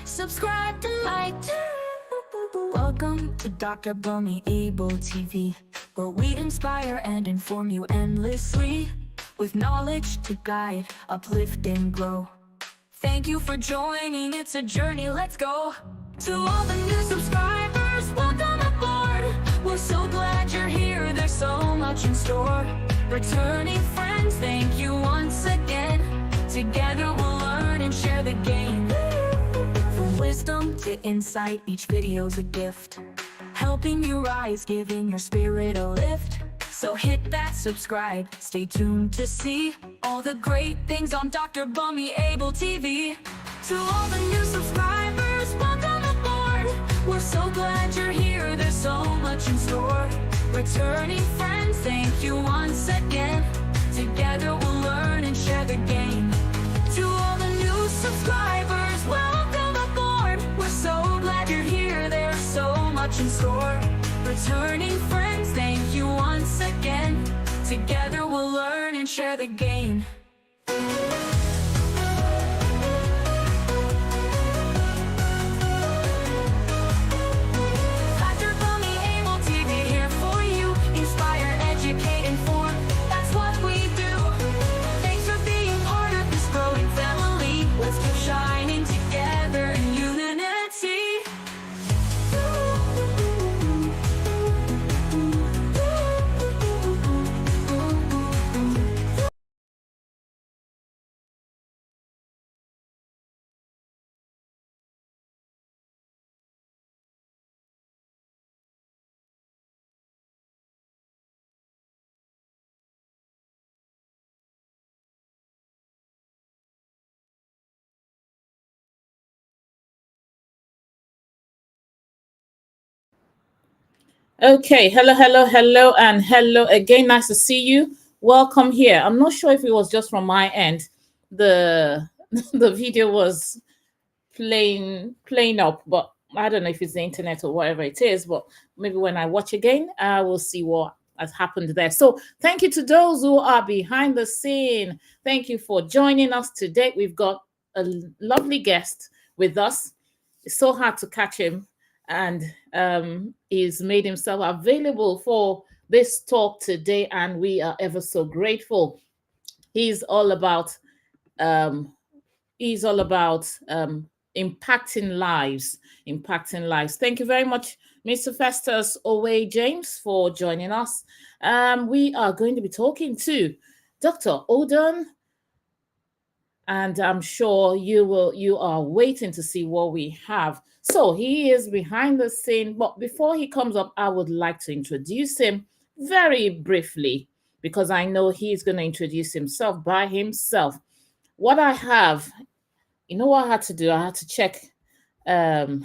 subscribe to like. Welcome to Dr. Bunmi Abel TV, where we inspire and inform you endlessly, with knowledge to guide, uplift and grow. Thank you for joining, it's a journey, let's go. To all the new subscribers, welcome aboard. We're so glad you're here, there's so much in store. Returning friends, thank you once again. Together we'll learn and share the game. From wisdom to insight, each video's a gift, helping you rise, giving your spirit a lift. So hit that subscribe, stay tuned to see all the great things on Dr. Bunmi Abel TV. To all the new subscribers, welcome aboard. We're so glad you're here, there's so much in store. Returning friends, thank you once again. Together we'll learn and share the game. To all the new subscribers, welcome aboard. We're so glad you're here, there's so much in store. Returning friends, thank you once again. Together we'll learn and share the game. Dr. Bunmi Abel TV here for you. Inspire, educate, inform. That's what we do. Thanks for being part of this growing family. Let's keep shining together in unity. Okay, hello, and hello again. Nice to see you. Welcome here. I'm not sure if it was just from my end. The the video was playing up, but I don't know if it's the internet or whatever it is. But maybe when I watch again, I will see what has happened there. So thank you to those who are behind the scene. Thank you for joining us today. We've got a lovely guest with us. It's so hard to catch him, and he's made himself available for this talk today, and we are ever so grateful. He's all about um, impacting lives. Thank you very much, Mr. Festus Owe James, for joining us. We are going to be talking to Dr. Odon, and I'm sure you are waiting to see what we have. So he is behind the scene, but before he comes up, I would like to introduce him very briefly, because I know he's going to introduce himself by himself. What I have, you know what I had to do? I had to check. I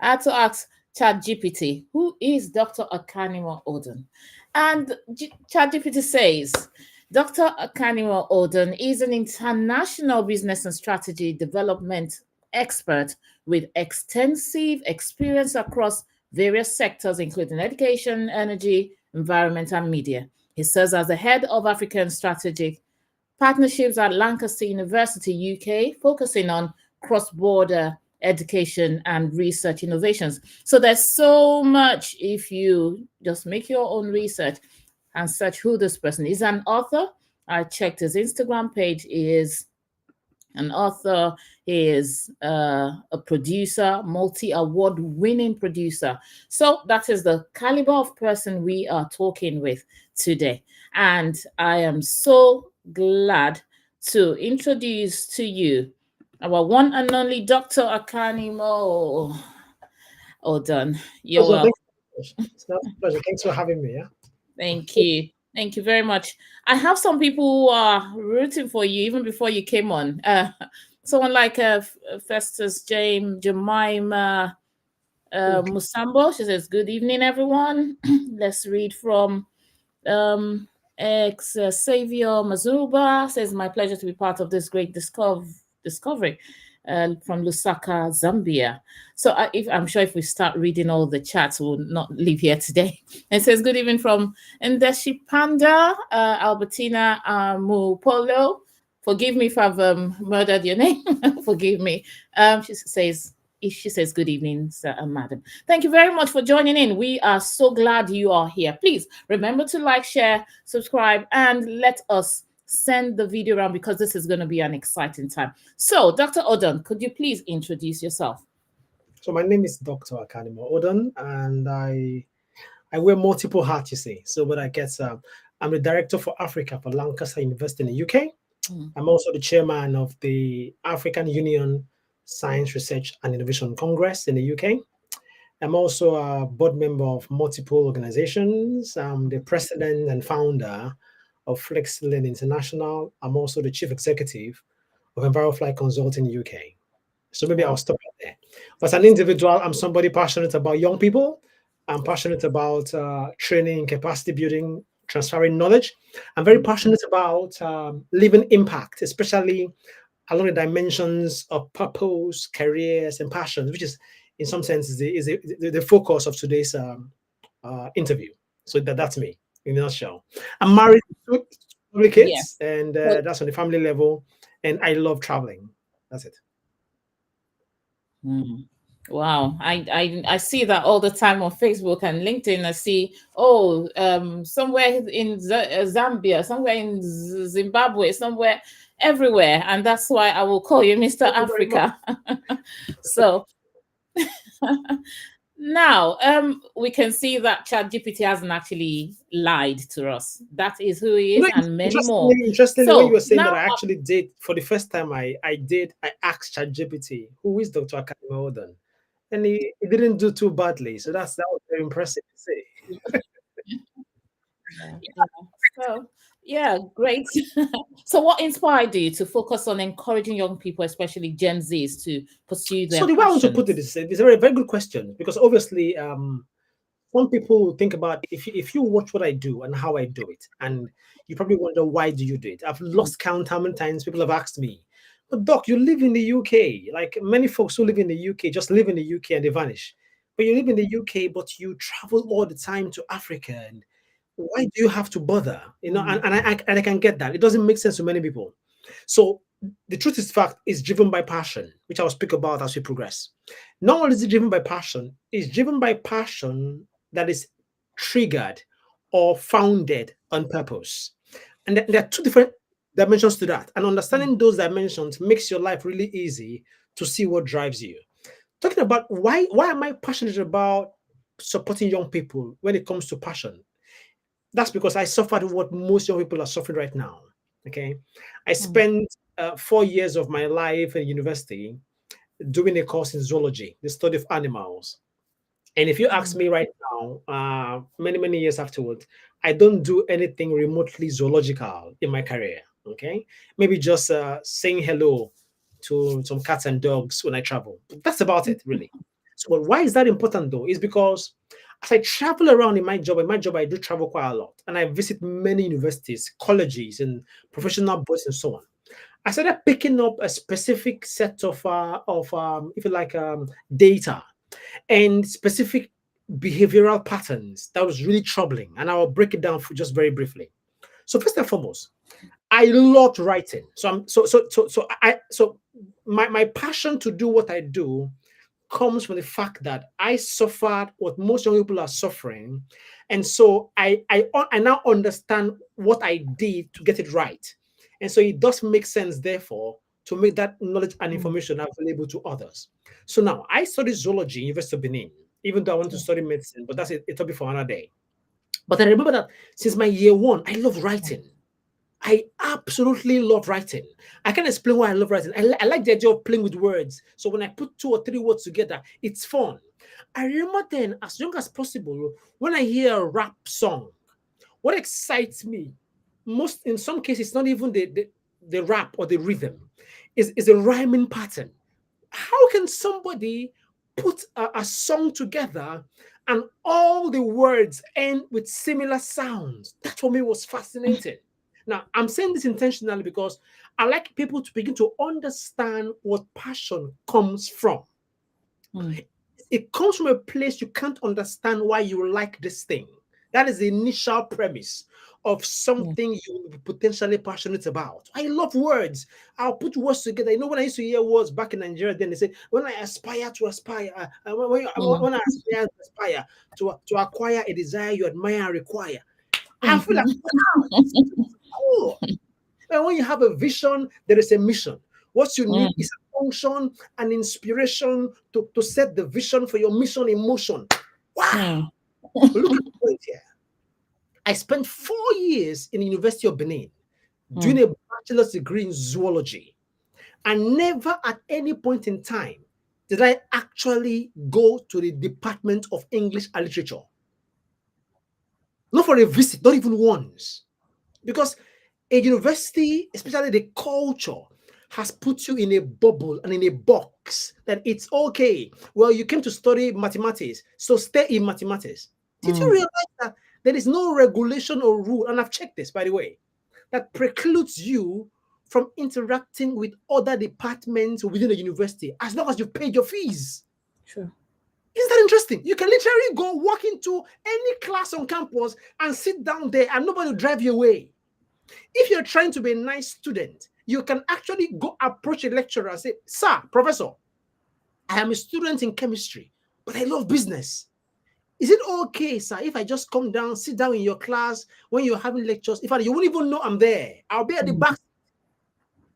had to ask ChatGPT, who is Dr. Akanimo Odon? And ChatGPT says, Dr. Akanimo Odon is an international business and strategy development expert with extensive experience across various sectors, including education, energy, environment, and media. He serves as the head of African strategic partnerships at Lancaster University, UK, focusing on cross-border education and research innovations. So there's so much if you just make your own research and search who this person is. An author. I checked his Instagram page. He is an author. He is a producer, multi-award winning producer. So that is the caliber of person we are talking with today. And I am so glad to introduce to you our one and only Dr. Akanimo Odon. You're welcome. It's a pleasure. Thanks for having me. Yeah. Thank you. Thank you very much. I have some people who are rooting for you even before you came on. Someone like Festus Jemima Musambo. She says, "Good evening, everyone." Let's read from Xavier Mazuba. Says, "My pleasure to be part of this great discovery." From Lusaka, Zambia. So I'm sure if we start reading all the chats, we'll not leave here today. It says, "Good evening from Ndeshi Panda, Albertina Mupolo, Forgive me if I've murdered your name. Forgive me. She says, if she says good evening, sir and madam. Thank you very much for joining in. We are so glad you are here. Please remember to like, share, subscribe, and let us send the video around because this is going to be an exciting time. So, Dr. Odon, could you please introduce yourself? So my name is Dr. Akanimo Odon, and I wear multiple hats, you see. So what I guess I'm the director for Africa for Lancaster University in the UK. I'm also the chairman of the African Union Science Research and Innovation Congress in the UK. I'm also a board member of multiple organizations. I'm the president and founder of FlexLearn International. I'm also the chief executive of EnviroFly Consulting UK. So maybe I'll stop right there. But as an individual, I'm somebody passionate about young people. I'm passionate about training, capacity building, transferring knowledge. I'm very passionate about leaving impact, especially along the dimensions of purpose, careers, and passions, which is, in some sense, the focus of today's interview. So that's me in a nutshell. I'm married to three kids, and that's on the family level. And I love traveling. That's it. Wow, I see that all the time on Facebook and LinkedIn. I see, somewhere in Zambia, somewhere in Zimbabwe, somewhere everywhere, and that's why I will call you Mr. Africa. So now, we can see that ChatGPT hasn't actually lied to us. That is who he is, and many more. Interestingly, So when you were saying that, now, I actually did for the first time. I asked ChatGPT, who is Dr. Akanimo Odon, and he didn't do too badly. So that was very impressive to say. So yeah, great. So what inspired you to focus on encouraging young people, especially Gen Zs, to pursue their So the way I want to put it passions? is, it's a very, very good question, because obviously, some people think about, if you watch what I do and how I do it, and you probably wonder, why do you do it? I've lost count how many times people have asked me, but Doc, you live in the UK. Like many folks who live in the UK just live in the UK and they vanish. But you live in the UK, but you travel all the time to Africa, and why do you have to bother? And I can get that. It doesn't make sense to many people. So the truth is, fact is driven by passion, which I'll speak about as we progress. Not only is it driven by passion, it's driven by passion that is triggered or founded on purpose. And there are two different dimensions to that. And understanding those dimensions makes your life really easy to see what drives you. Talking about why am I passionate about supporting young people when it comes to passion? That's because I suffered what most young people are suffering right now. Okay. I spent 4 years of my life in university doing a course in zoology, the study of animals. And if you ask me right now, many, many years afterwards, I don't do anything remotely zoological in my career. Okay. Maybe just saying hello to some cats and dogs when I travel. But that's about it, really. So, but why is that important though? Is because as I travel around in my job, I do travel quite a lot. And I visit many universities, colleges, and professional bodies and so on. I started picking up a specific set of if you like, data and specific behavioral patterns that was really troubling. And I'll break it down for just very briefly. So first and foremost, I loved writing. So my passion to do what I do comes from the fact that I suffered what most young people are suffering, and so I now understand what I did to get it right, and so it does make sense, therefore, to make that knowledge and information available to others. So now I studied zoology, University of Benin, even though I want to study medicine, but that's a topic for another day. But I remember that since my year one, I love writing. I absolutely love writing. I can't explain why I love writing. I like the idea of playing with words. So when I put 2 or 3 words together, it's fun. I remember then, as young as possible, when I hear a rap song, what excites me most, in some cases, it's not even the rap or the rhythm, is a rhyming pattern. How can somebody put a song together and all the words end with similar sounds? That for me was fascinating. Now, I'm saying this intentionally because I like people to begin to understand what passion comes from. It comes from a place you can't understand why you like this thing. That is the initial premise. of something you will be potentially passionate about. I love words. I'll put words together. You know, when I used to hear words back in Nigeria, then they say, when I aspire to aspire, when I aspire to aspire to acquire a desire you admire and require. I feel like, wow, this is cool. And when you have a vision, there is a mission. What you need is a function and inspiration to set the vision for your mission in motion. Wow. Look at the point here. I spent 4 years in the University of Benin doing a bachelor's degree in zoology. And never at any point in time did I actually go to the Department of English and Literature. Not for a visit, not even once. Because a university, especially the culture, has put you in a bubble and in a box that it's okay. Well, you came to study mathematics, so stay in mathematics. Did you realize that there is no regulation or rule, and I've checked this, by the way, that precludes you from interacting with other departments within the university as long as you've paid your fees? Sure. Isn't that interesting? You can literally go walk into any class on campus and sit down there and nobody will drive you away. If you're trying to be a nice student, you can actually go approach a lecturer and say, "Sir, professor, I am a student in chemistry, but I love business. Is it okay, sir, if I just come down, sit down in your class when you're having lectures? In fact, you won't even know I'm there. I'll be at the back."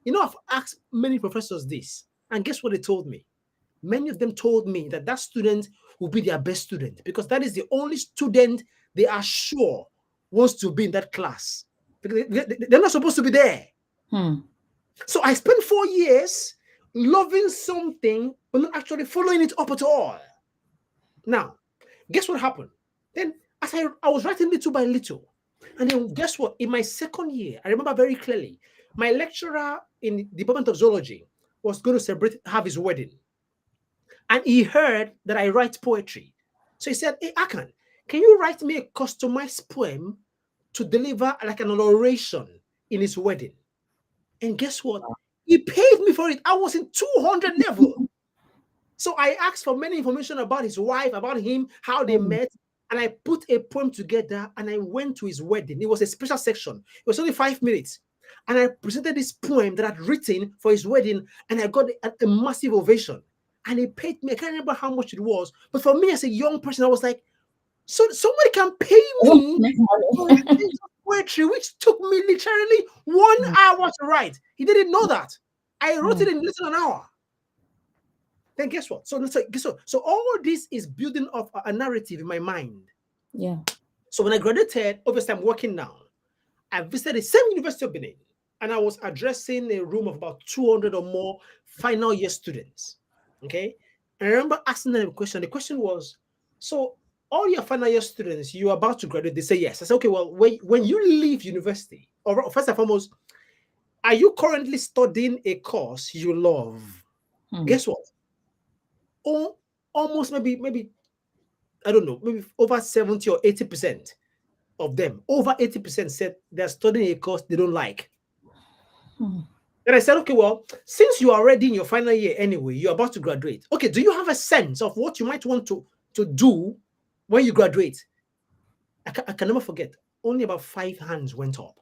You know, I've asked many professors this, and guess what they told me? Many of them told me that that student will be their best student because that is the only student they are sure wants to be in that class. They're not supposed to be there. So I spent 4 years loving something, but not actually following it up at all. Now, guess what happened? Then, as I was writing little by little, and then guess what? In my second year, I remember very clearly, my lecturer in the Department of Zoology was going to have his wedding. And he heard that I write poetry. So he said, "Hey, Akan, can you write me a customized poem to deliver like an oration in his wedding?" And guess what? He paid me for it. I was in 200 level. So I asked for many information about his wife, about him, how they met. And I put a poem together and I went to his wedding. It was a special section. It was only 5 minutes. And I presented this poem that I'd written for his wedding. And I got a massive ovation. And he paid me. I can't remember how much it was. But for me as a young person, I was like, so somebody can pay me for writing poetry, which took me literally 1 hour to write. He didn't know that. I wrote it in less than an hour. Then guess what? So all this is building up a narrative in my mind. Yeah. So when I graduated, obviously I'm working now. I visited the same University of Benin, and I was addressing a room of about 200 or more final year students. Okay. And I remember asking them a question. The question was, so all your final year students, you're about to graduate, they say yes. I said, okay, well, when you leave university, or first and foremost, are you currently studying a course you love? Guess what? Oh, almost maybe, I don't know, maybe over 70 or 80% of them, over 80% said they're studying a course they don't like. And I said, okay, well, since you are already in your final year anyway, you're about to graduate. Okay, do you have a sense of what you might want to do when you graduate? I can never forget. Only about 5 hands went up.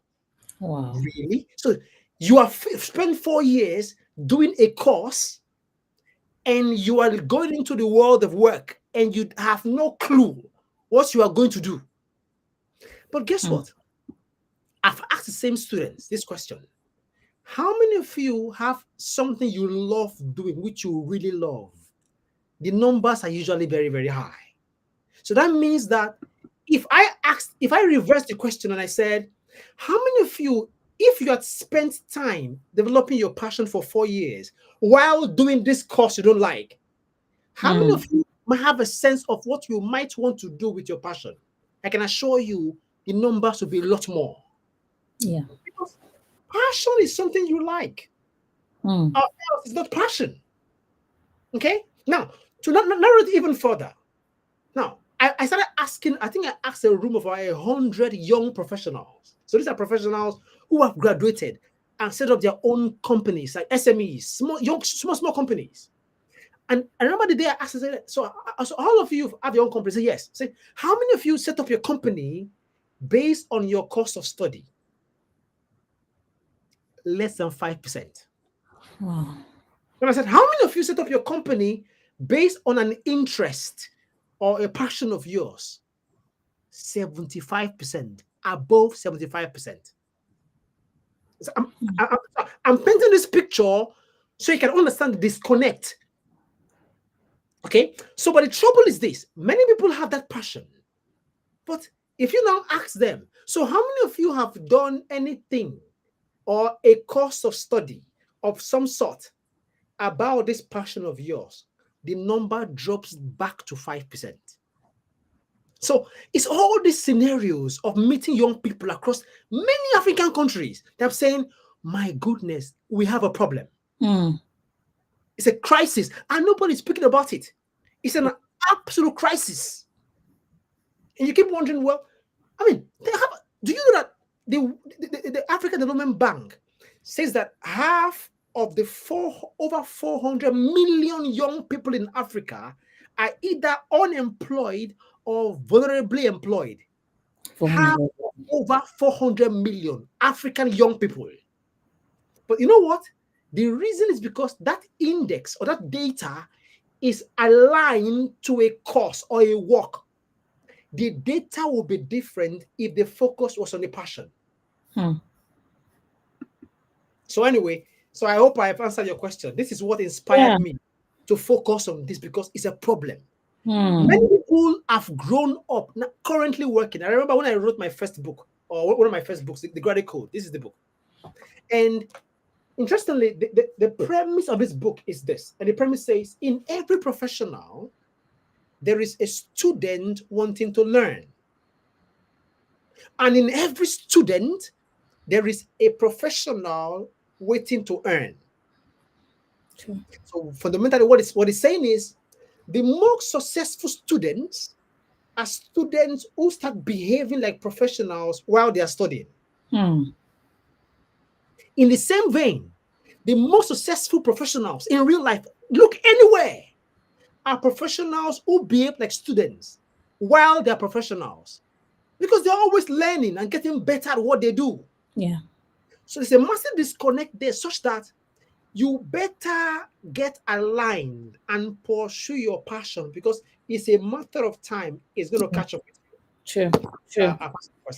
Wow. Really? So you have spent 4 years doing a course and you are going into the world of work and you have no clue what you are going to do. But guess what? I've asked the same students this question. How many of you have something you love doing, which you really love? The numbers are usually very, very high. So that means that if I reverse the question and I said, how many of you, if you had spent time developing your passion for 4 years while doing this course you don't like, how many of you might have a sense of what you might want to do with your passion? I can assure you the numbers will be a lot more. Yeah. Because passion is something you like. Or else it's not passion. Okay? Now, to narrow it even further, now, I started asking, I think I asked a room of 100 young professionals. So these are professionals who have graduated and set up their own companies, like SMEs, small companies. And I remember the day I asked, so all of you have your own company. Say yes. Say, how many of you set up your company based on your cost of study, less than 5%. Wow. And I said, how many of you set up your company based on an interest or a passion of yours? 75%, above 75%. So I'm painting this picture so you can understand the disconnect. Okay, so but the trouble is this: many people have that passion, but if you now ask them, so how many of you have done anything or a course of study of some sort about this passion of yours, the number drops back to 5%. So it's all these scenarios of meeting young people across many African countries that are saying, my goodness, we have a problem. It's a crisis, and nobody's speaking about it. It's an absolute crisis. And you keep wondering, well, I mean, do you know that the African Development Bank says that half of the over 400 million young people in Africa are either unemployed or vulnerably employed? Half over 400 million African young people. But you know what? The reason is because that index or that data is aligned to a course or a work. The data will be different if the focus was on a passion. So anyway, so I hope I have answered your question. This is what inspired me to focus on this because it's a problem. Many people have grown up, currently working. I remember when I wrote my first book, or one of my first books, The Graded Code. This is the book. And interestingly, the premise of this book is this. And the premise says, in every professional, there is a student wanting to learn. And in every student, there is a professional waiting to earn. So fundamentally, what it's saying is, the more successful students are students who start behaving like professionals while they are studying. In the same vein, the most successful professionals in real life, look anywhere, are professionals who behave like students while they're professionals, because they're always learning and getting better at what they do. So there's a massive disconnect there, such that you better get aligned and pursue your passion, because it's a matter of time it's going to catch up with you. True.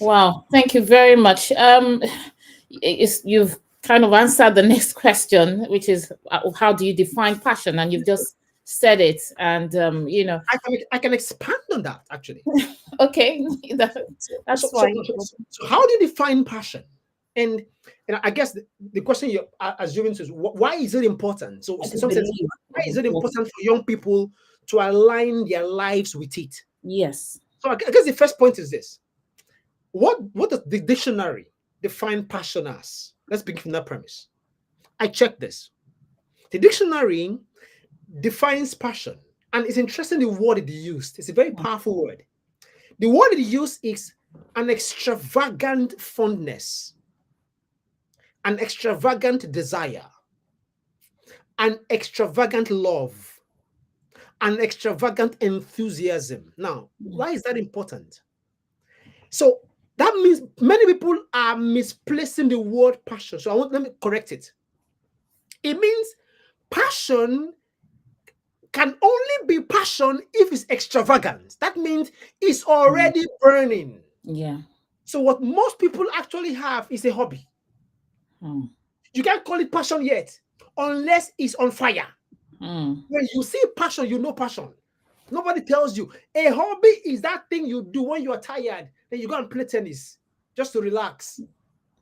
Wow, thank you very much. You've kind of answered the next question, which is how do you define passion? And you've just said it, and I can expand on that actually. Okay, that's fine. So how do you define passion? And I guess the question you're assuming is, why is it important? So in some sense, why is it important for young people to align their lives with it? Yes. So I guess the first point is this. What does the dictionary define passion as? Let's begin from that premise. I checked this. The dictionary defines passion, and it's interesting the word it used. It's a very powerful word. The word it used is an extravagant fondness, an extravagant desire, an extravagant love, an extravagant enthusiasm. Now, why is that important? So that means many people are misplacing the word passion. So let me correct it. It means passion can only be passion if it's extravagant. That means it's already burning. Yeah. So what most people actually have is a hobby. You can't call it passion yet unless it's on fire. When you see passion, you know passion. Nobody tells you. A hobby is that thing you do when you are tired, then you go and play tennis just to relax.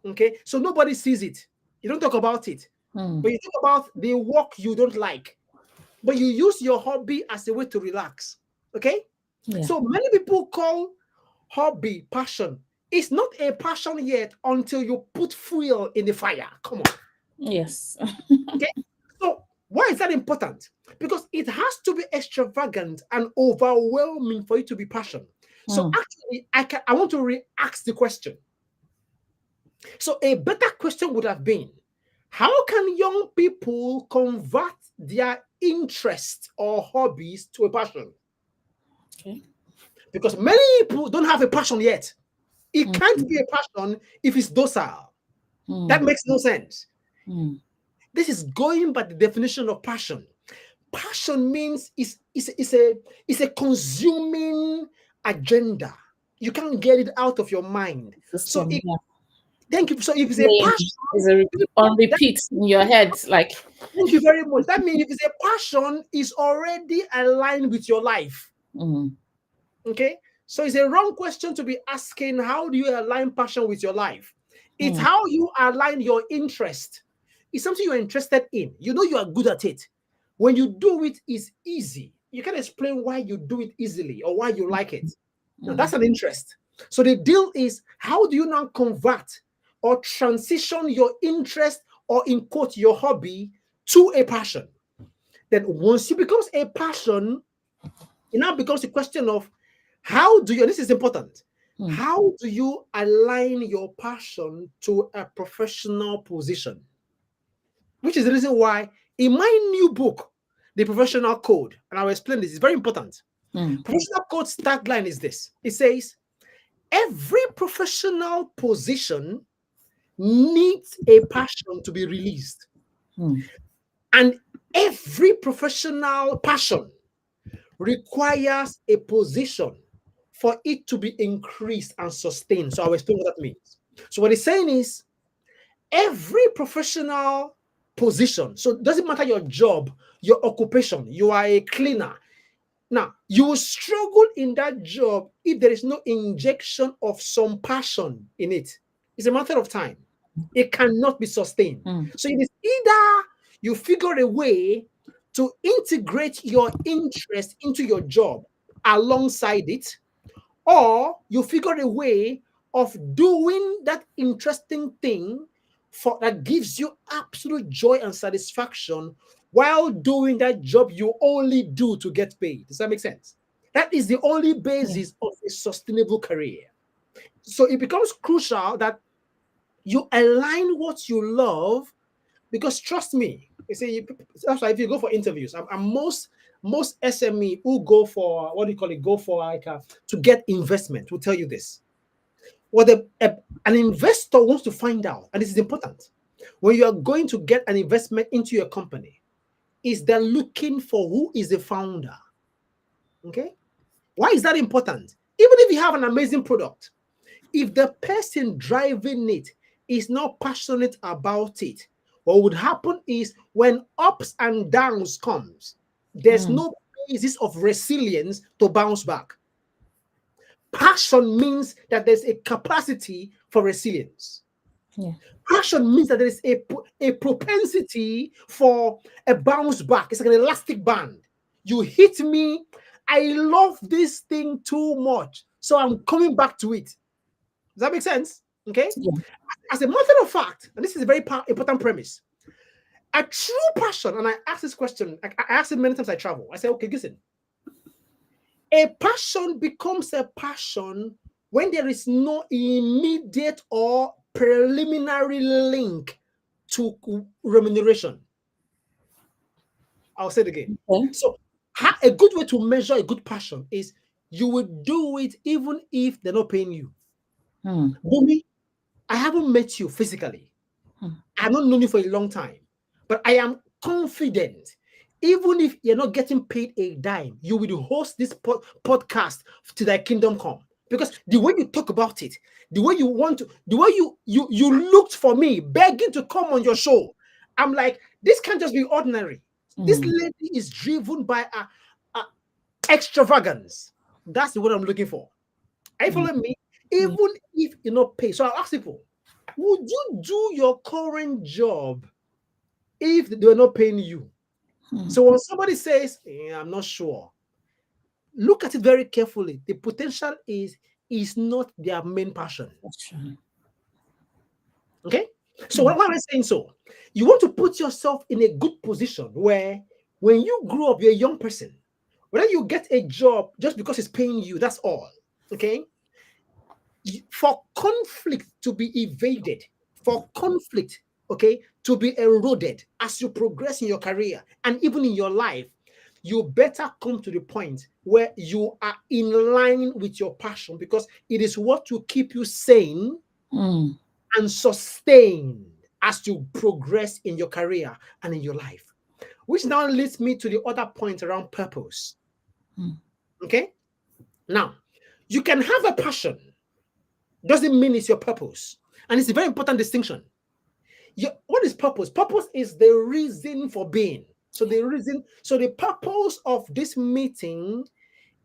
Okay, so nobody sees it. You don't talk about it. But you talk about the work you don't like, but you use your hobby as a way to relax. Okay, so many people call hobby passion. It's not a passion yet until you put fuel in the fire. Come on. Yes. Okay. So why is that important? Because it has to be extravagant and overwhelming for it to be passion. So actually, I want to re-ask the question. So a better question would have been, how can young people convert their interest or hobbies to a passion? Okay. Because many people don't have a passion yet. It can't be a passion if it's docile. That makes no sense. This is going by the definition of passion. Passion means it's a consuming agenda. You can't get it out of your mind. So thank you. So if it's a passion, it's on repeat in your head, like. Thank you very much. That means if it's a passion, it's already aligned with your life. Okay, so it's a wrong question to be asking. How do you align passion with your life? It's how you align your interest. It's something you're interested in. You know you are good at it. When you do it, it's easy. You can explain why you do it easily or why you like it. Now, that's an interest. So the deal is, how do you now convert or transition your interest, or in quote, your hobby, to a passion? Then once it becomes a passion, it now becomes a question of how do you, this is important, how do you align your passion to a professional position? Which is the reason why in my new book, The Professional Code, and I'll explain this, it's very important. Professional Code's tagline is this. It says, every professional position needs a passion to be released. And every professional passion requires a position for it to be increased and sustained. So I'll explain what that means. So what it's saying is, every professional position, so it doesn't matter your job, your occupation, you are a cleaner. Now, you will struggle in that job if there is no injection of some passion in it. It's a matter of time. It cannot be sustained. So it is either you figure a way to integrate your interest into your job alongside it, or you figure a way of doing that interesting thing that gives you absolute joy and satisfaction while doing that job you only do to get paid. Does that make sense? That is the only basis of a sustainable career. So it becomes crucial that you align what you love, because trust me, you see, that's why if you go for interviews, most SME who go for, what do you call it, go for like to get investment will tell you this. What an investor wants to find out, and this is important, when you are going to get an investment into your company, is they're looking for who is the founder. Okay? Why is that important? Even if you have an amazing product, if the person driving it is not passionate about it, what would happen is when ups and downs comes, there's no basis of resilience to bounce back. Passion means that there's a capacity for resilience. Passion means that there is a propensity for a bounce back. It's like an elastic band. You hit me, I love this thing too much, so I'm coming back to it. Does that make sense? Okay? As a matter of fact, and this is a very important premise, a true passion, and I ask this question, I ask it many times I travel. I say, okay, listen. A passion becomes a passion when there is no immediate or preliminary link to remuneration. I'll say it again. So a good way to measure a good passion is you will do it even if they're not paying you. Bunmi, I haven't met you physically. I have not known you for a long time, but I am confident, even if you're not getting paid a dime, you will host this podcast to thy kingdom come. Because the way you talk about it, the way you want to, the way you looked for me, begging to come on your show, I'm like, this can't just be ordinary. This lady is driven by a extravagance. That's the word I'm looking for. Are you following me? Even if you're not paid. So I'll ask people, would you do your current job if they were not paying you? So when somebody says, I'm not sure, look at it very carefully. The potential is not their main passion. Okay? So why am I saying so? You want to put yourself in a good position where when you grow up, you're a young person. Whether you get a job just because it's paying you, that's all. Okay? For conflict to be evaded, for conflict, okay, to be eroded as you progress in your career and even in your life, you better come to the point where you are in line with your passion, because it is what will keep you sane and sustained as you progress in your career and in your life. Which now leads me to the other point around purpose. Okay? Now, you can have a passion, doesn't mean it's your purpose. And it's a very important distinction. What is purpose? Purpose is the reason for being. So the purpose of this meeting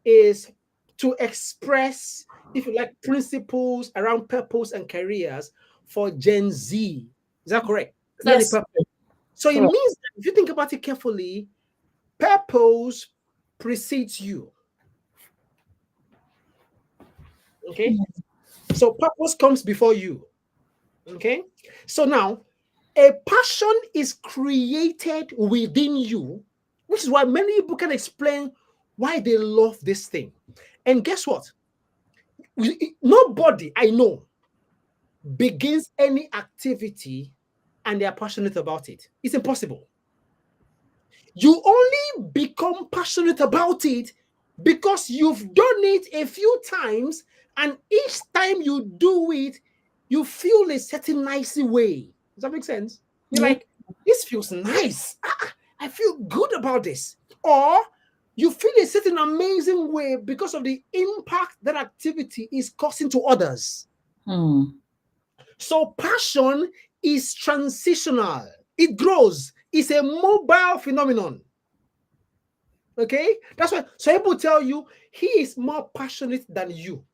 is to express, if you like, principles around purpose and careers for Gen Z. Is that correct? Is that the purpose? So it means that if you think about it carefully, purpose precedes you. Okay? So purpose comes before you. Okay? So now, a passion is created within you, which is why many people can explain why they love this thing. And guess what? Nobody I know begins any activity and they are passionate about it. It's impossible. You only become passionate about it because you've done it a few times, and each time you do it, you feel a certain nice way. Does that make sense? You're like, this feels nice. I feel good about this. Or you feel a certain amazing way because of the impact that activity is causing to others. So passion is transitional. It grows. It's a mobile phenomenon. Okay? That's why some people tell you he is more passionate than you.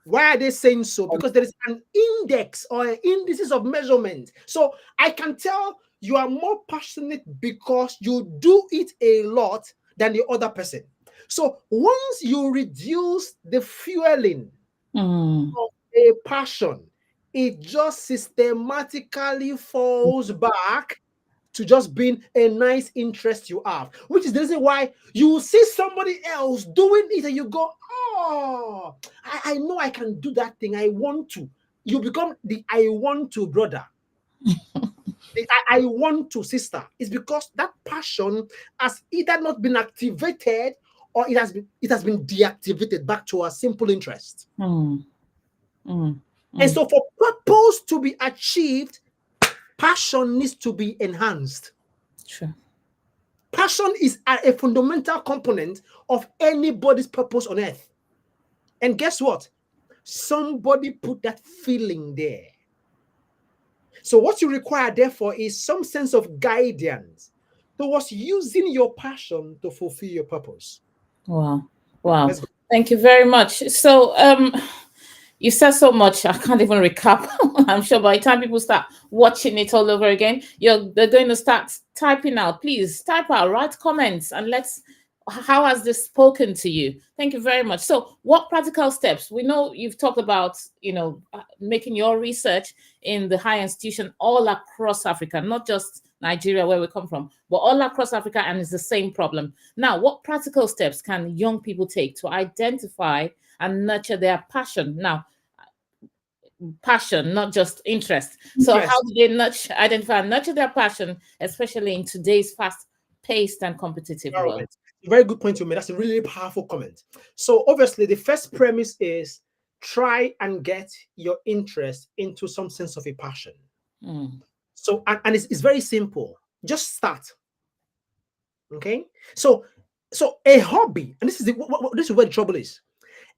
Why are they saying so? Because there is an index or an indices of measurement. So I can tell you are more passionate because you do it a lot than the other person. So once you reduce the fueling of a passion, it just systematically falls back to just being a nice interest you have, which is the reason why you see somebody else doing it and you go, oh, I know I can do that thing. I want to. You become the I want to brother. The I want to sister. It's because that passion has either not been activated or it has been deactivated back to a simple interest. And so for purpose to be achieved, passion needs to be enhanced. Sure. Passion is a fundamental component of anybody's purpose on earth. And guess what? Somebody put that feeling there. So what you require, therefore, is some sense of guidance towards using your passion to fulfill your purpose. Wow. Thank you very much. So you said so much, I can't even recap. I'm sure by the time people start watching it all over again, they're going to start typing out. Please type out, write comments, and how has this spoken to you? Thank you very much. So what practical steps? We know you've talked about, making your research in the higher institution all across Africa, not just Nigeria, where we come from, but all across Africa, and it's the same problem. Now, what practical steps can young people take to identify and nurture their passion? Now, passion, not just interest. So how do they identify and nurture their passion, especially in today's fast-paced and competitive world? Very good point you made. That's a really powerful comment. So obviously, the first premise is try and get your interest into some sense of a passion. So, and it's very simple. Just start. Okay. So a hobby, and this is where the trouble is.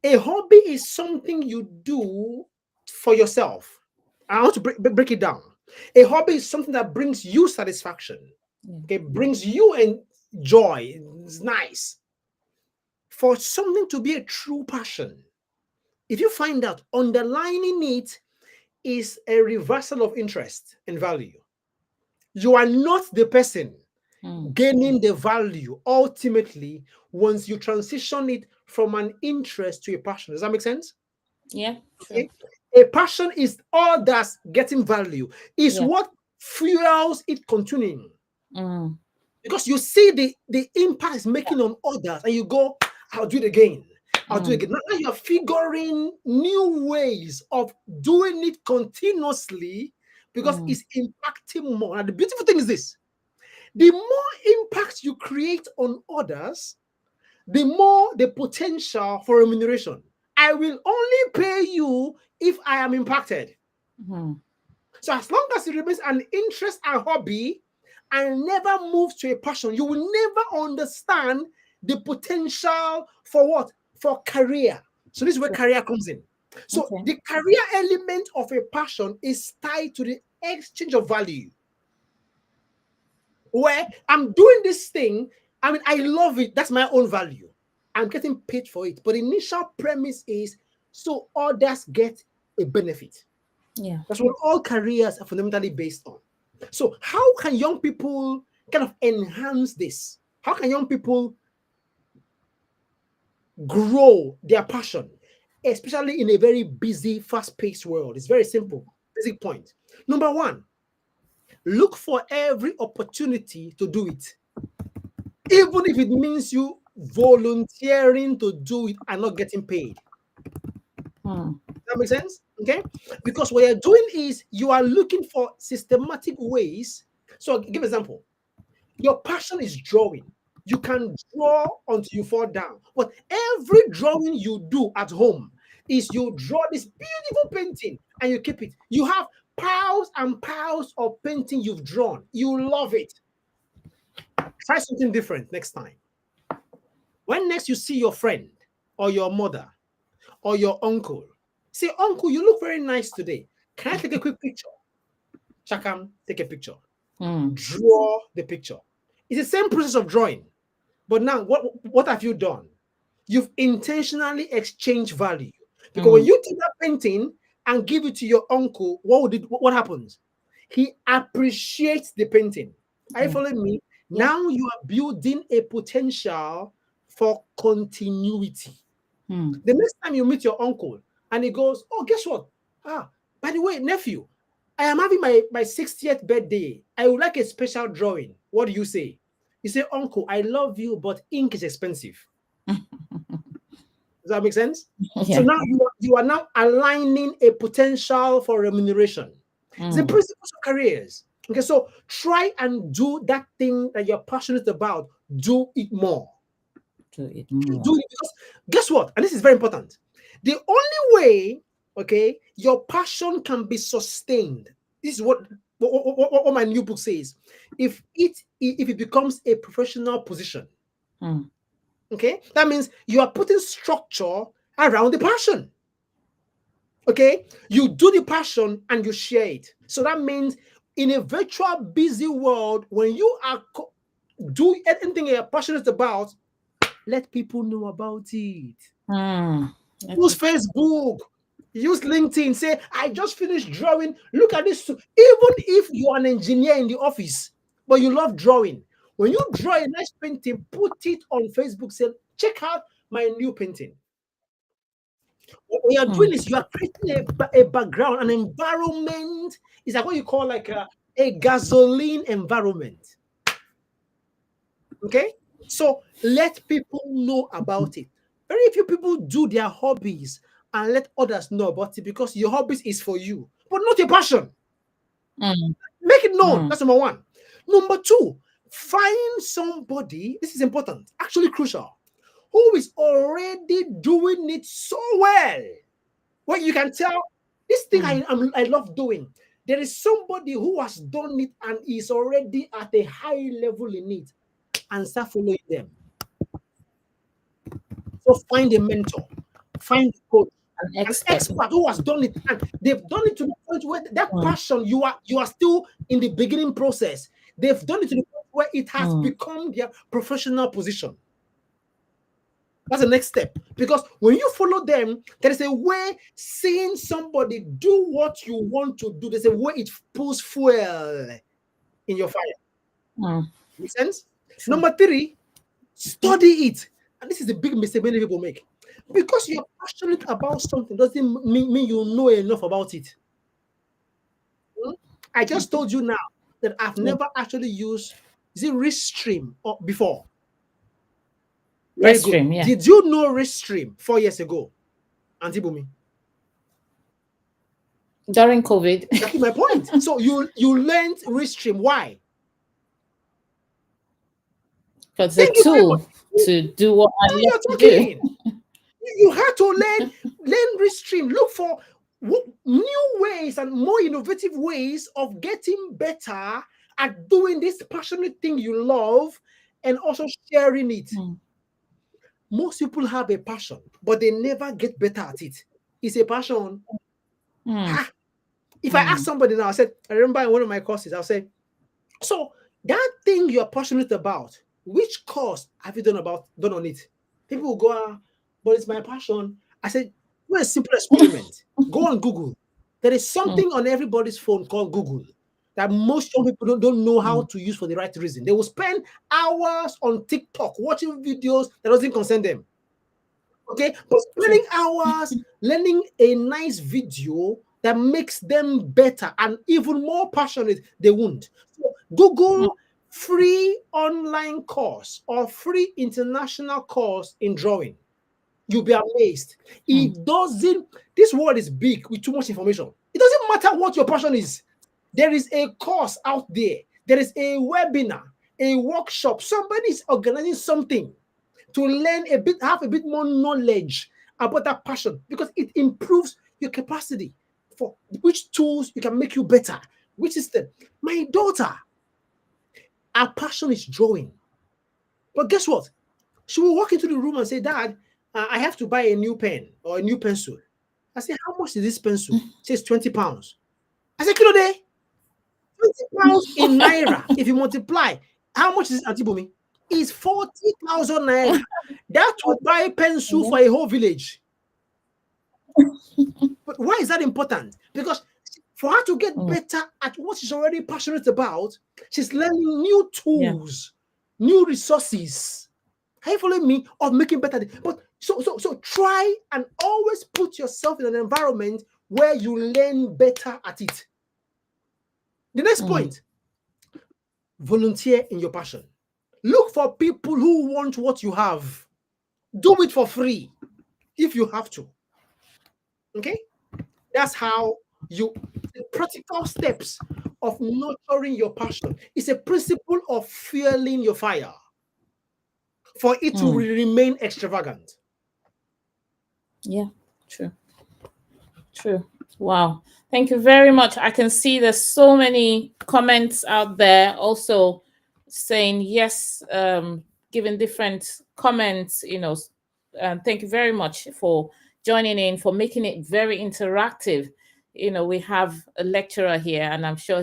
A hobby is something you do for yourself. I want to break it down. A hobby is something that brings you satisfaction. Okay, brings you in joy. It's nice. For something to be a true passion, if you find out underlining it is a reversal of interest and value, you are not the person gaining the value ultimately once you transition it from an interest to a passion. Does that make sense? Yeah. Okay. A passion is all that's getting value. It's what fuels it continuing. Because you see the impact it's making on others, and you go, I'll do it again. I'll do it again. Now you're figuring new ways of doing it continuously because it's impacting more. And the beautiful thing is this: The more impact you create on others, the more the potential for remuneration. I will only pay you if I am impacted. Mm-hmm. So as long as it remains an interest and hobby and never moves to a passion, you will never understand the potential for what? For career. So this is where career comes in. So Okay. the career element of a passion is tied to the exchange of value. Where I'm doing this thing, I mean, I love it. That's my own value. I'm getting paid for it. But the initial premise is so others get a benefit. Yeah. That's what all careers are fundamentally based on. So, how can young people kind of enhance this? How can young people grow their passion, especially in a very busy, fast-paced world? It's very simple. Basic point. Number one, look for every opportunity to do it, even if it means you volunteering to do it and not getting paid. That makes sense? Okay? Because what you're doing is you are looking for systematic ways. So, I'll give an example. Your passion is drawing. You can draw until you fall down. But every drawing you do at home is you draw this beautiful painting and you keep it. You have piles and piles of painting you've drawn. You love it. Try something different next time. When next you see your friend or your mother or your uncle, say, Uncle, you look very nice today. Can I take a quick picture? Chakam, take a picture. Draw the picture. It's the same process of drawing. But now, what have you done? You've intentionally exchanged value. Because when you take that painting and give it to your uncle, what happens? He appreciates the painting. Are you following me? Yeah. Now you are building a potential for continuity. The next time you meet your uncle and he goes, oh, guess what? By the way, nephew, I am having my 60th birthday. I would like a special drawing. What do you say? You say, Uncle, I love you, but ink is expensive. Does that make sense? Yeah. So now you are now aligning a potential for remuneration. It's the principles of careers. Okay, so try and do that thing that you're passionate about. Do it more. Do it Do more. it because guess what? And this is very important. The only way, okay, your passion can be sustained. This is what my new book says. If it becomes a professional position, okay, that means you are putting structure around the passion. Okay, you do the passion and you share it. So that means in a virtual busy world, when you are do anything you're passionate about, let people know about it. Use Facebook, use LinkedIn. Say, I just finished drawing. Look at this. Even if you're an engineer in the office, but you love drawing, when you draw a nice painting, put it on Facebook. Say, check out my new painting. What you are doing is you are creating a background, an environment. It's like what you call like a gasoline environment. Okay, so let people know about it. Very few people do their hobbies and let others know about it because your hobbies is for you, but not your passion. Make it known. That's number one. Number two, find somebody. This is important, actually crucial, who is already doing it so well. Well, you can tell this thing I love doing. There is somebody who has done it and is already at a high level in it, and start following them. So find a mentor, find a coach, an expert who has done it, and they've done it to the point where that passion you are still in the beginning process. They've done it to the point where it has become their professional position. That's the next step. Because when you follow them, there is a way seeing somebody do what you want to do. There's a way it pulls fuel in your fire. Make sense? Sure. Number three, study it. And this is the big mistake many people make. Because you're passionate about something doesn't mean you know enough about it. I just told you now that I've never actually used Restream before. Restream, yeah. Did you know Restream 4 years ago, Auntie Bunmi? During COVID. That's my point. So you learned Restream. Why? Because Thank it's a you very much. tool to do what I Now love you're to do. talking. You have to learn restream. Look for new ways and more innovative ways of getting better at doing this passionate thing you love and also sharing it. Mm, Most people have a passion, but they never get better at it. It's a passion. mm, Ah, if I ask mm, somebody now, I remember in one of my courses, I'll say, so that thing you're passionate about, which course have you done on it? People will go, but it's my passion. I said, do a simple experiment. Go on Google. There is mm, something on everybody's phone called Google that most young people don't know how mm, to use for the right reason. They will spend hours on TikTok watching videos that doesn't concern them. Okay, but true. spending hours learning a nice video that makes them better and even more passionate, they won't. So Mm, Google free online course or free international course in drawing. You'll be amazed. mm, It doesn't, this world is big with too much information. It doesn't matter what your passion is. There is a course out there, there is a webinar, a workshop, somebody is organizing something to learn a bit, have a bit more knowledge about that passion because it improves your capacity for which tools you can make you better, which system. My daughter, her passion is drawing. But guess what? She will walk into the room and say, Dad, I have to buy a new pen or a new pencil. I say, how much is this pencil? She says, 20 pounds. I said, Kilo day, 20 pounds in Naira. If you multiply, how much is it, Auntie Bumi? Is 40,000 Naira. That would buy pencil for a whole village. But why is that important? Because for her to get mm, better at what she's already passionate about, she's learning new yeah. tools, new resources. Are you following me? Of making better. But so try and always put yourself in an environment where you learn better at it. The next Mm, point, volunteer in your passion. Look for people who want what you have. Do it for free if you have to. Okay? That's how you, the practical steps of nurturing your passion. It's a principle of fueling your fire for it to mm, remain extravagant. yeah, true. True. Wow. Thank you very much. I can see there's so many comments out there also saying yes, giving different comments, thank you very much for joining in, for making it very interactive. We have a lecturer here, and I'm sure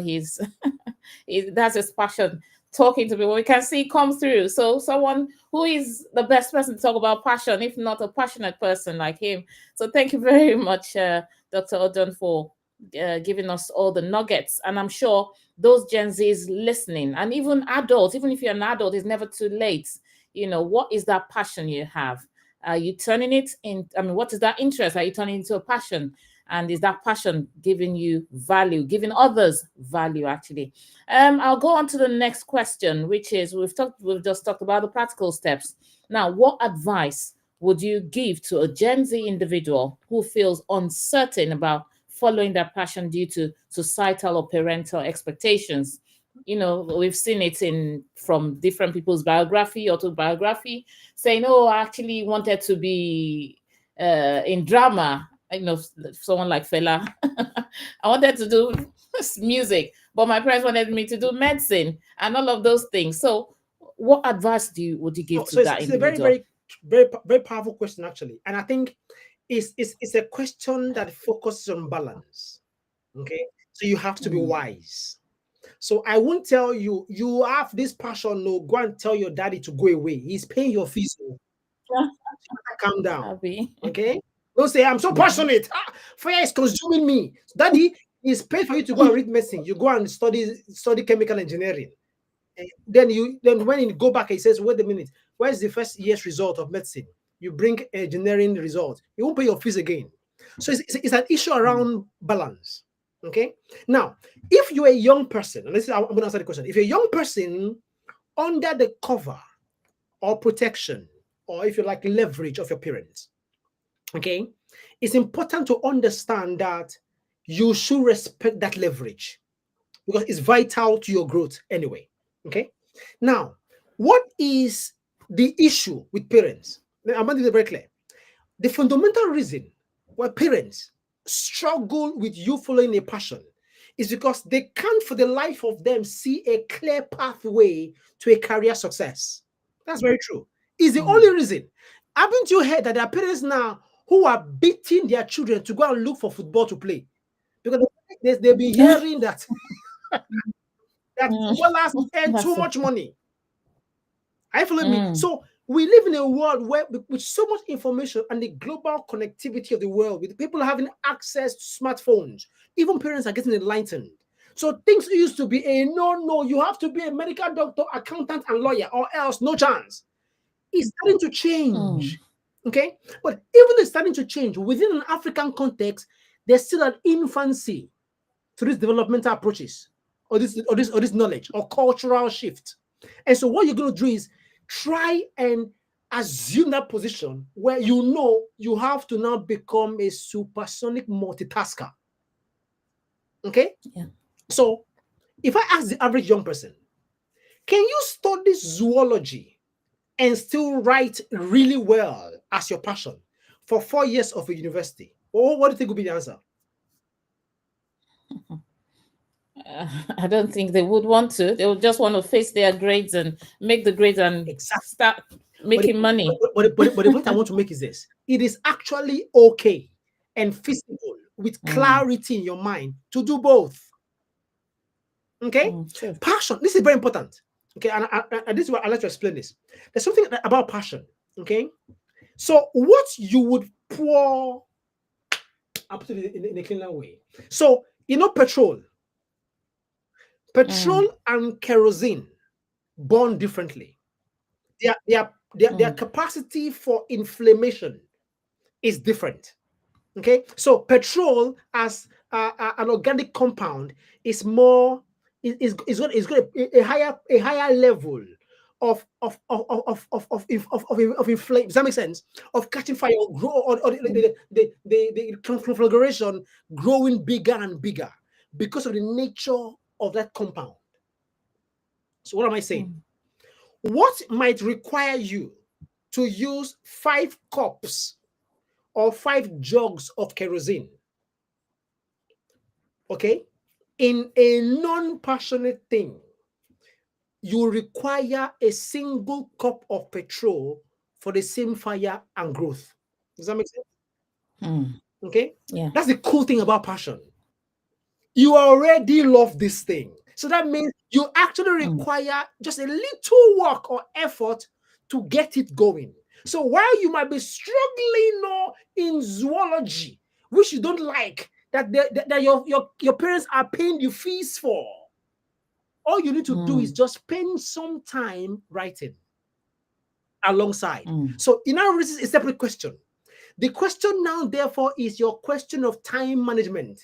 that's his passion, talking to people. We can see come through. So someone who is the best person to talk about passion, if not a passionate person like him. So thank you very much, Dr. Odon, for giving us all the nuggets. And I'm sure those Gen Zs listening, and even adults, even if you're an adult, it's never too late. What is that passion you have? Are you turning it in? I mean, what is that interest? Are you turning it into a passion? And is that passion giving you value, giving others value, actually? I'll go on to the next question, which is we've just talked about the practical steps. Now, what advice would you give to a Gen Z individual who feels uncertain about following their passion due to societal or parental expectations? We've seen it from different people's biography, autobiography, saying, "Oh, I actually wanted to be in drama." Someone like Fela. I wanted to do music, but my parents wanted me to do medicine and all of those things. So, what advice would you give to So that it's a very, individual? very, very, very powerful question, actually. And I think it's a question that focuses on balance. Okay. So you have to be Mm. wise. So I won't tell you, you have this passion. No, go and tell your daddy to go away. He's paying your fees. So calm down. Abby. Okay. Don't say, I'm so passionate. Fire is consuming me. Daddy is paid for you to go and read medicine. You go and study chemical engineering. And then when you go back, he says, wait a minute, where's the first year's result of medicine? You bring engineering result. You won't pay your fees again. So it's an issue around balance. Okay. Now, if you're a young person, and I'm going to answer the question. If you're a young person under the cover or protection, or if you like leverage of your parents, okay, it's important to understand that you should respect that leverage because it's vital to your growth anyway. Okay. Now, What is the issue with parents? I'm going to be very clear. The fundamental reason why parents struggle with you following a passion is because they can't for the life of them see a clear pathway to a career success. That's very true. It's the only reason. Haven't you heard that there are parents now who are beating their children to go and look for football to play? Because they'll be hearing that, that footballers earn too much money. Are you following me? So we live in a world where, with so much information and the global connectivity of the world, with people having access to smartphones, even parents are getting enlightened. So things used to be a no, you have to be a medical doctor, accountant, and lawyer, or else no chance. It's starting to change. Okay, but even though it's starting to change within an African context, there's still an infancy to these developmental approaches, or this knowledge or cultural shift. And so what you're going to do is try and assume that position where you know you have to now become a supersonic multitasker. Okay? Yeah. So if I ask the average young person, can you study zoology and still write really well as your passion for 4 years of a university? Or what do you think would be the answer? I don't think they would want to. They would just want to face their grades and make the grades and start making money. But the point I want to make is this: it is actually okay and feasible with clarity in your mind to do both. Okay, passion. This is very important. Okay, and this is what I like to explain this. There's something about passion. Okay, so what you would pour, I'll put it in a cleaner way. So you know, petrol and kerosene burn differently. Their capacity for inflammation is different. Okay, so petrol as an organic compound is more is got a higher level of inflame. Does that make sense? Of catching fire or grow or the conflagration growing bigger and bigger because of the nature of that compound. So what am I saying? What might require you to use 5 cups or 5 jugs of kerosene, okay, in a non-passionate thing, you require a single cup of petrol for the same fire and growth. Does that make sense? Okay, yeah, that's the cool thing about passion. You already love this thing, so that means you actually require just a little work or effort to get it going. So while you might be struggling in zoology, which you don't like, that your parents are paying you fees for, all you need to do is just spend some time writing alongside. So in our this is a separate question. The question now, therefore, is your question of time management.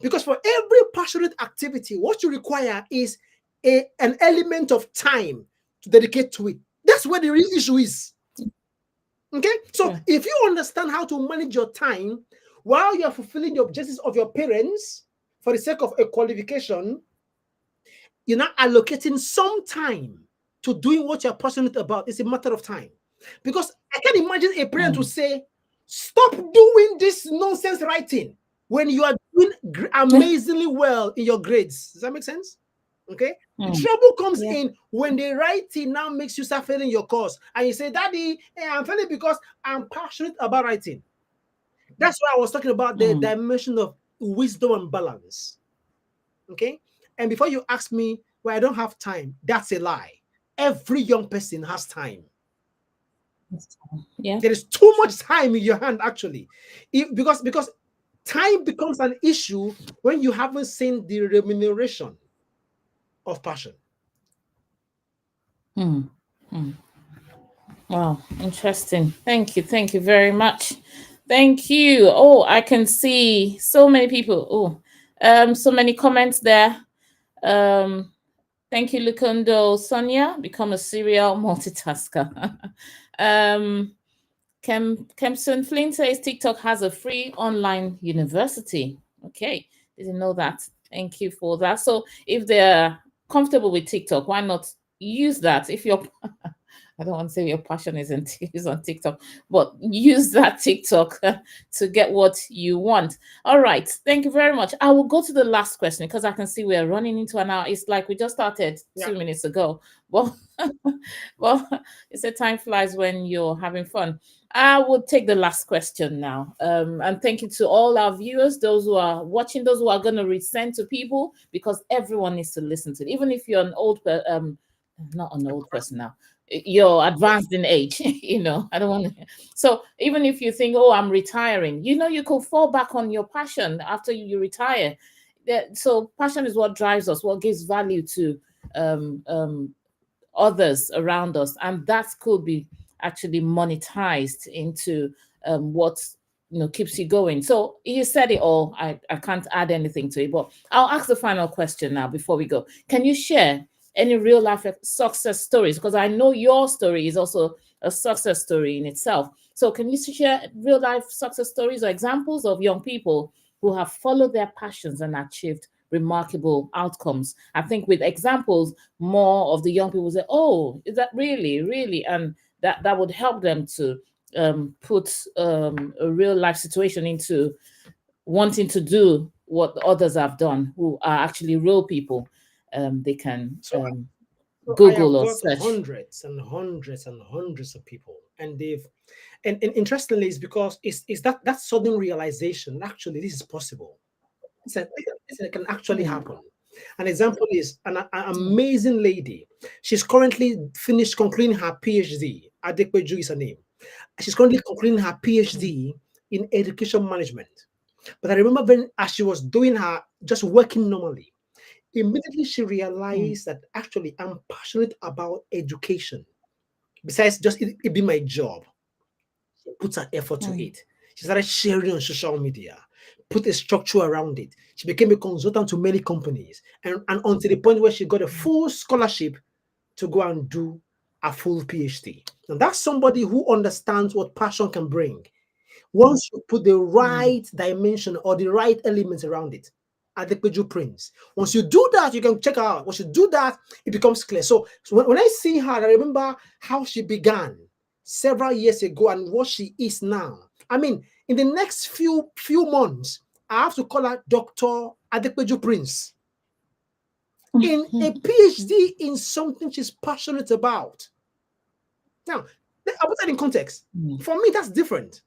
Because for every passionate activity, what you require is an element of time to dedicate to it. That's where the real issue is. Okay, so if you understand how to manage your time while you're fulfilling the objectives of your parents for the sake of a qualification, you're not allocating some time to doing what you're passionate about. It's a matter of time. Because I can imagine a parent will say, stop doing this nonsense writing when you are doing amazingly well in your grades. Does that make sense? Okay. The trouble comes in when the writing now makes you start failing your course, and you say, Daddy, I'm failing because I'm passionate about writing. That's why I was talking about the dimension of wisdom and balance. Okay. And before you ask me, well, I don't have time, that's a lie. Every young person has time. Yeah. There is too much time in your hand, actually. Because time becomes an issue when you haven't seen the remuneration of passion. Wow, interesting. Thank you very much. Thank you. Oh, I can see so many people. So many comments there. Thank you, Lukundo. Sonia, become a serial multitasker. Kempson Flynn says TikTok has a free online university. Okay, didn't know that. Thank you for that. So if they're comfortable with TikTok, why not use that. If you're I don't want to say your passion is on TikTok, but use that TikTok to get what you want. All right. Thank you very much. I will go to the last question because I can see we're running into an hour. It's like we just started 2 minutes ago. Well, well, it's a time flies when you're having fun. I will take the last question now. And thank you to all our viewers, those who are watching, those who are going to resend to people, because everyone needs to listen to it. Even if you're an old not an old person now, you're advanced in age. I don't want to. So even if you think, oh, I'm retiring, you could fall back on your passion after you retire. So passion is what drives us, what gives value to others around us, and that could be actually monetized into what keeps you going. So you said it all. I can't add anything to it, but I'll ask the final question now before we go. Can you share any real life success stories? Because I know your story is also a success story in itself. So can you share real life success stories or examples of young people who have followed their passions and achieved remarkable outcomes? I think with examples, more of the young people say, oh, is that really? And that would help them to put a real life situation into wanting to do what others have done, who are actually real people. They can Google or search. Hundreds and hundreds and hundreds of people, and and interestingly, it's because it's that sudden realization. Actually, this is possible. It can actually happen. An example is an amazing lady. She's currently concluding her PhD. Adekweju is her name. She's currently concluding her PhD in education management. But I remember as she was doing her, just working normally, immediately she realized that actually I'm passionate about education. Besides just it being my job, she puts her effort to it. She started sharing on social media, put a structure around it. She became a consultant to many companies, and until the point where she got a full scholarship to go and do a full PhD. And that's somebody who understands what passion can bring. Once you put the right dimension or the right elements around it, Adekweju Prince. Once you do that, you can check her out. Once you do that, it becomes clear. So when I see her, I remember how she began several years ago and what she is now. I mean, in the next few months, I have to call her Dr. Adekweju Prince. In a PhD in something she's passionate about. Now, I'll put that in context. For me, that's different.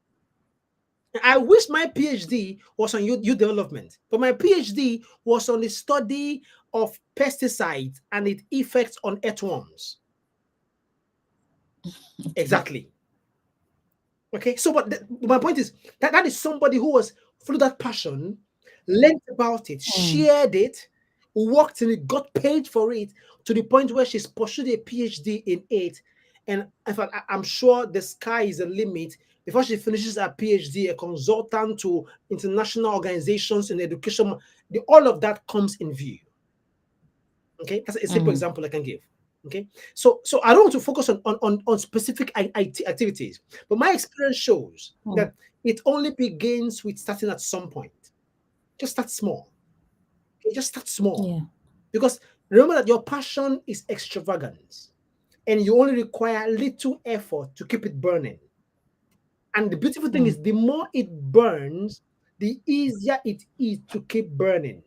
I wish my PhD was on youth development, but my PhD was on the study of pesticides and its effects on earthworms. Exactly. Okay, so but my point is that is somebody who was through that passion, learned about it, shared it, worked in it, got paid for it, to the point where she's pursued a PhD in it. And in fact, I'm sure the sky is the limit. Before she finishes her PhD, a consultant to international organizations in education, all of that comes in view. Okay, that's a simple example I can give. Okay, so I don't want to focus on specific activities, but my experience shows that it only begins with starting at some point. Just start small. Okay, just start small. Because remember that your passion is extravagance, and you only require little effort to keep it burning. And the beautiful thing is, the more it burns, the easier it is to keep burning.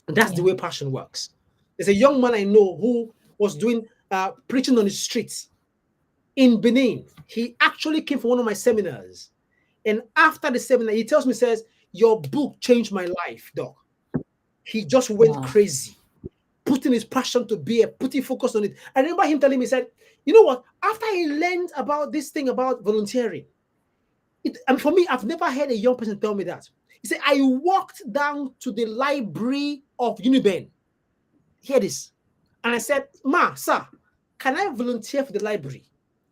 And that's the way passion works. There's a young man I know who was doing preaching on the streets in Benin. He actually came for one of my seminars. And after the seminar, he tells me, says, your book changed my life, Doc. He just went crazy, putting his passion to bear, putting focus on it. I remember him telling me, he said, you know what? After he learned about this thing about volunteering, and for me, I've never heard a young person tell me that. He said, I walked down to the library of Uniben. Hear this. And I said, sir, can I volunteer for the library?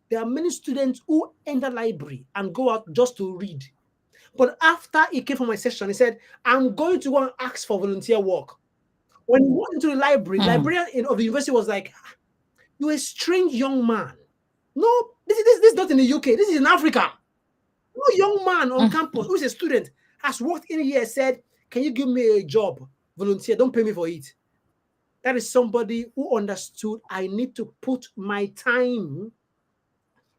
There are many students who enter the library and go out just to read. But after he came for my session, he said, I'm going to go and ask for volunteer work. When he went into the library, librarian of the university was like, you're a strange young man. No, this is not in the UK. This is in Africa. No young man on campus who is a student has walked in here and said, can you give me a job, volunteer? Don't pay me for it. That is somebody who understood I need to put my time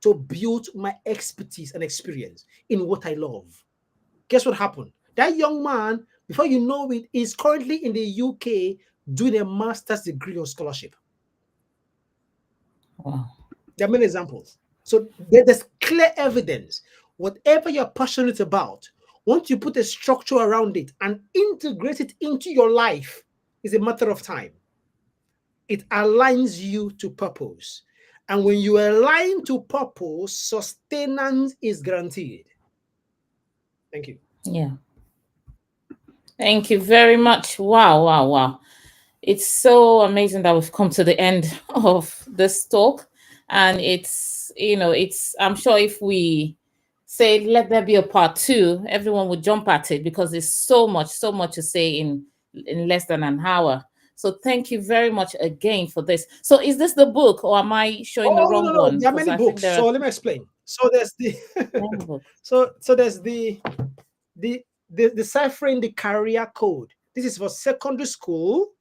to build my expertise and experience in what I love. Guess what happened? That young man, before you know it, is currently in the UK doing a master's degree on scholarship. Wow. There are many examples. So there's clear evidence. Whatever you're passionate about, once you put a structure around it and integrate it into your life, it's a matter of time. It aligns you to purpose. And when you align to purpose, sustenance is guaranteed. Thank you. Yeah. Thank you very much. Wow, wow, wow. It's so amazing that we've come to the end of this talk. And I'm sure if we say let there be a part two, everyone would jump at it because there's so much to say in less than an hour. So thank you very much again for this. So is this the book or am I showing the wrong No. one? There are Because many I think books. there So are let me explain. So there's the many books. so there's the deciphering the career code. This is for secondary school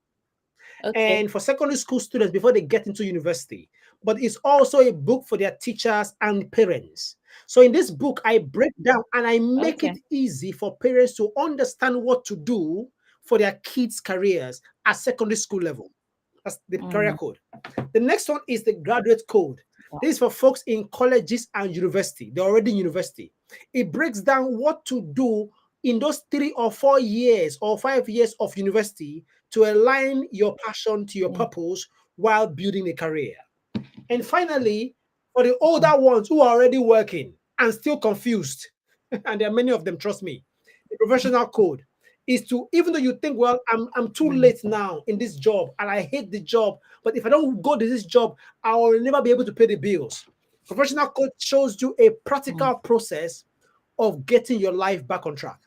Okay. and for secondary school students before they get into university. But it's also a book for their teachers and parents. So in this book, I break down and I make Okay. it easy for parents to understand what to do for their kids' careers at secondary school level. That's the career Mm, code. The next one is the graduate code. wow. This is for folks in colleges and university. They're already in university. It breaks down what to do in those 3 or 4 years or 5 years of university to align your passion to your Yeah. purpose while building a career. And finally, for the older ones who are already working and still confused, and there are many of them, trust me, the professional code is to, even though you think, well, I'm too Mm, late now in this job and I hate the job, but if I don't go to this job, I will never be able to pay the bills. Professional code shows you a mm. practical process of getting your life back on track.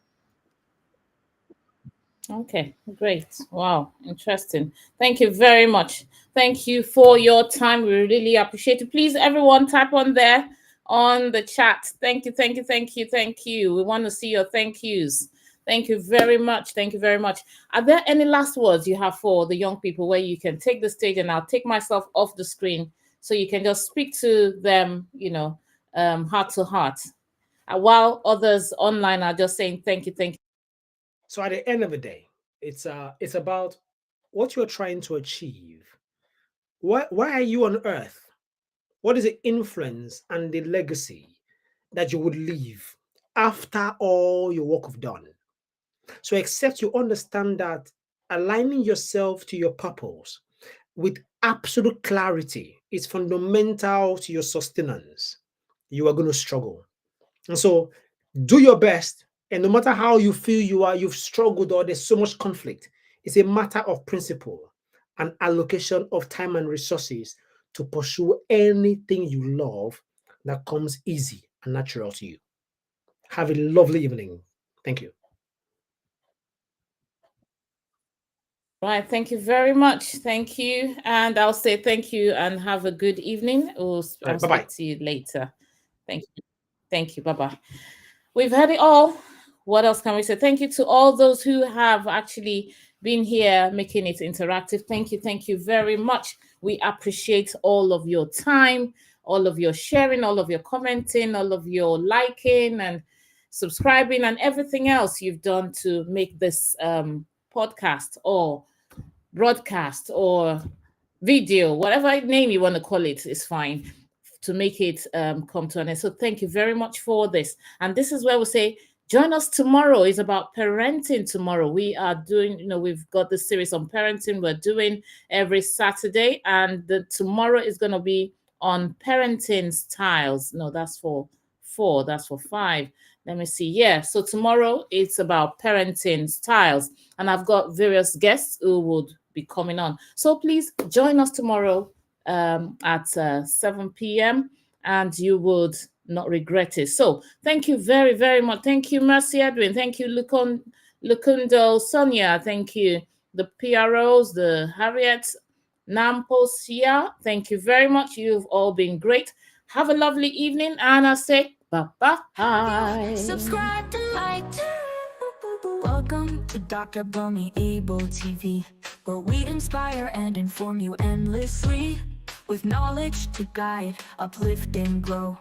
Okay, great. Wow, interesting. Thank you very much. Thank you for your time. We really appreciate it. Please, everyone, type on there on the chat. Thank you, thank you, thank you, thank you. We want to see your thank yous. Thank you very much. Thank you very much. Are there any last words you have for the young people where you can take the stage and I'll take myself off the screen so you can just speak to them, heart to heart, while others online are just saying thank you, thank you. So at the end of the day, it's about what you're trying to achieve. Why are you on earth? What is the influence and the legacy that you would leave after all your work of done? So, except you understand that aligning yourself to your purpose with absolute clarity is fundamental to your sustenance, you are going to struggle. And so, do your best. And no matter how you feel you've struggled or there's so much conflict, it's a matter of principle and allocation of time and resources to pursue anything you love that comes easy and natural to you. Have a lovely evening. Thank you. Right, thank you very much. Thank you. And I'll say thank you and have a good evening. All I'll right, bye bye. speak to you later. Thank you. Thank you. Bye bye. We've had it all. What else can we say? Thank you to all those who have actually been here making it interactive. Thank you. Thank you very much. We appreciate all of your time, all of your sharing, all of your commenting, all of your liking and subscribing, and everything else you've done to make this podcast or broadcast or video, whatever name you want to call it, is fine to make it come to an end. So thank you very much for this. And this is where we say, join us tomorrow. It's about parenting tomorrow. We are doing, we've got this series on parenting we're doing every Saturday. And tomorrow is going to be on parenting styles. No, that's for 4. That's for 5. Let me see. Yeah. So tomorrow it's about parenting styles. And I've got various guests who would be coming on. So please join us tomorrow at 7 p.m. and you would not regret it. So thank you very, very much. Thank you, Mercy Edwin. Thank you, Lukundo, Sonia. Thank you, the PROs, the Harriet, Namposia. Thank you very much. You've all been great. Have a lovely evening, and I say bye-bye. Subscribe to like. Welcome Welcome to Dr. Bunmi Abel TV, where we inspire and inform you endlessly, with knowledge to guide, uplift, and grow.